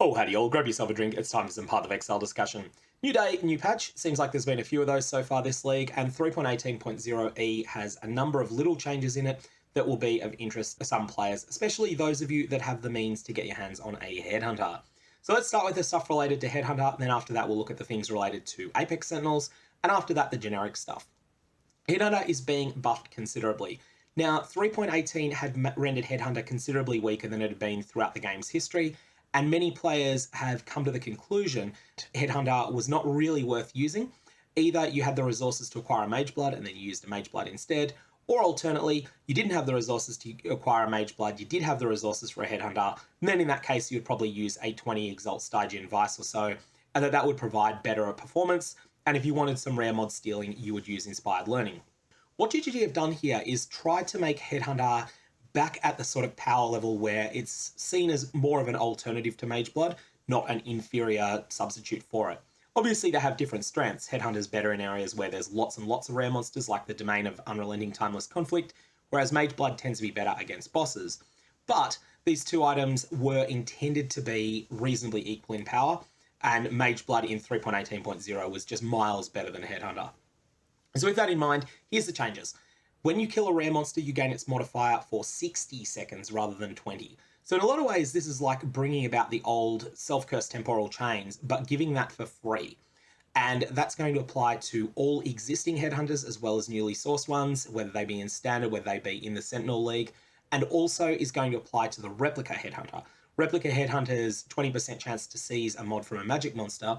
Oh, howdy all, grab yourself a drink, it's time for some Path of Exile discussion. New day, new patch, seems like there's been a few of those so far this league, and 3.18.0e has a number of little changes in it that will be of interest to some players, especially those of you that have the means to get your hands on a Headhunter. So let's start with the stuff related to Headhunter, then after that we'll look at the things related to Apex Sentinels, and after that the generic stuff. Headhunter is being buffed considerably. Now, 3.18 had rendered Headhunter considerably weaker than it had been throughout the game's history, and many players have come to the conclusion Headhunter was not really worth using. Either you had the resources to acquire a Mage Blood and then you used a Mage Blood instead, or alternately, you didn't have the resources to acquire a Mage Blood, you did have the resources for a Headhunter, and then in that case you would probably use a 20 Exalt Stygian Vice or so, and that would provide better performance, and if you wanted some rare mod stealing, you would use Inspired Learning. What GGG have done here is try to make Headhunter back at the sort of power level where it's seen as more of an alternative to Mage Blood, not an inferior substitute for it. Obviously, they have different strengths. Headhunter's better in areas where there's lots and lots of rare monsters, like the domain of Unrelenting Timeless Conflict, whereas Mage Blood tends to be better against bosses. But these two items were intended to be reasonably equal in power, and Mage Blood in 3.18.0 was just miles better than Headhunter. So with that in mind, here's the changes. When you kill a rare monster, you gain its modifier for 60 seconds rather than 20. So in a lot of ways, this is like bringing about the old self-cursed temporal chains, but giving that for free. And that's going to apply to all existing Headhunters as well as newly sourced ones, whether they be in Standard, whether they be in the Sentinel League, and also is going to apply to the Replica Headhunter. Replica Headhunter's 20% chance to seize a mod from a magic monster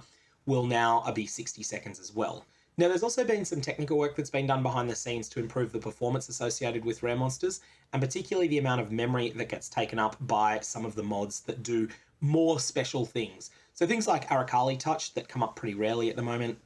will now be 60 seconds as well. Now, there's also been some technical work that's been done behind the scenes to improve the performance associated with rare monsters, and particularly the amount of memory that gets taken up by some of the mods that do more special things. So things like Arakali Touch that come up pretty rarely at the moment,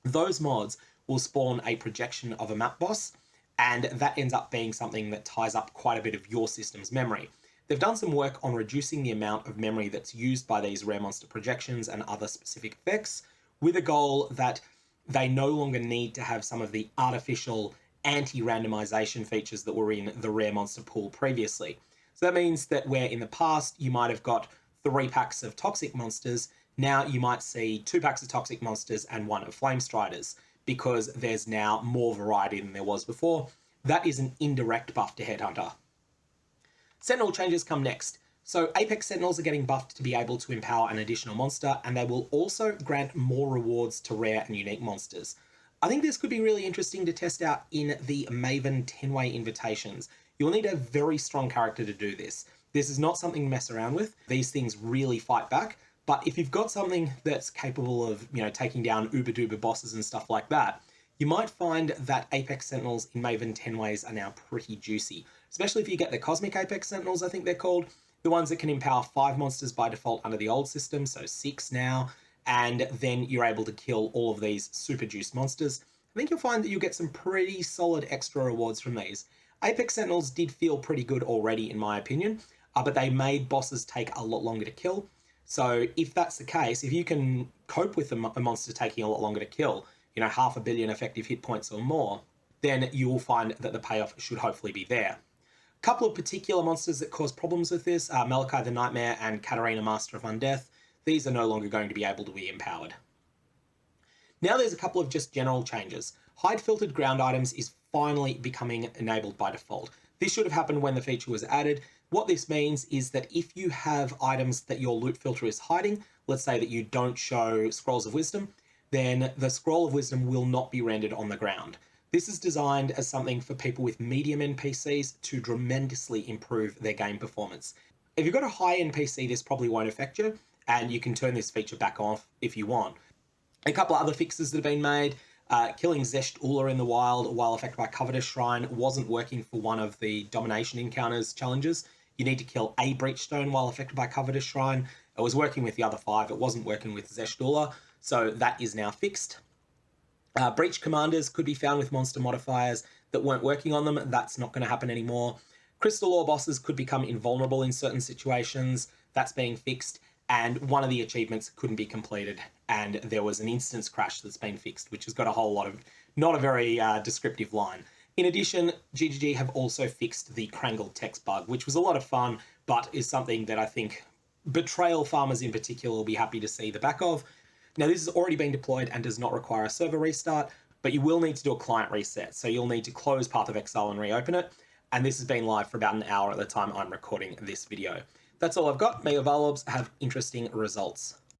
those mods will spawn a projection of a map boss, and that ends up being something that ties up quite a bit of your system's memory. They've done some work on reducing the amount of memory that's used by these rare monster projections and other specific effects, with a goal that they no longer need to have some of the artificial anti-randomization features that were in the rare monster pool previously. So that means that where in the past you might have got 3 packs of toxic monsters, now you might see 2 packs of toxic monsters and 1 of flame striders, because there's now more variety than there was before. That is an indirect buff to Headhunter. Sentinel changes come next. So Apex Sentinels are getting buffed to be able to empower an additional monster, and they will also grant more rewards to rare and unique monsters. I think this could be really interesting to test out in the Maven 10-way invitations. You'll need a very strong character to do this. This is not something to mess around with. These things really fight back, but if you've got something that's capable of, taking down uber-duper bosses and stuff like that, you might find that Apex Sentinels in Maven 10 ways are now pretty juicy, especially if you get the Cosmic Apex Sentinels, I think they're called. The ones that can empower 5 monsters by default under the old system, so 6 now, and then you're able to kill all of these super juiced monsters. I think you'll find that you'll get some pretty solid extra rewards from these. Apex Sentinels did feel pretty good already, in my opinion, but they made bosses take a lot longer to kill. So if that's the case, if you can cope with a monster taking a lot longer to kill, 500 million effective hit points or more, then you will find that the payoff should hopefully be there. Couple of particular monsters that cause problems with this are Malachi the Nightmare and Katarina Master of Undeath. These are no longer going to be able to be empowered. Now there's a couple of just general changes. Hide filtered ground items is finally becoming enabled by default. This should have happened when the feature was added. What this means is that if you have items that your loot filter is hiding, let's say that you don't show Scrolls of Wisdom, then the Scroll of Wisdom will not be rendered on the ground. This is designed as something for people with medium NPCs to tremendously improve their game performance. If you've got a high NPC, this probably won't affect you, and you can turn this feature back off if you want. A couple of other fixes that have been made. Killing Zesht Ula in the wild while affected by Covetous Shrine wasn't working for one of the Domination Encounters challenges. You need to kill a Breachstone while affected by Covetous Shrine. It was working with the other 5, it wasn't working with Zesht Ula, so that is now fixed. Breach commanders could be found with monster modifiers that weren't working on them. That's not going to happen anymore. Crystal Ore bosses could become invulnerable in certain situations. That's being fixed. And one of the achievements couldn't be completed. And there was an instance crash that's been fixed, which has got a whole lot of, not a very descriptive line. In addition, GGG have also fixed the Krangle text bug, which was a lot of fun, but is something that I think Betrayal farmers in particular will be happy to see the back of. Now, this has already been deployed and does not require a server restart, but you will need to do a client reset. So you'll need to close Path of Exile and reopen it. And this has been live for about an hour at the time I'm recording this video. That's all I've got. May your Valobs have interesting results.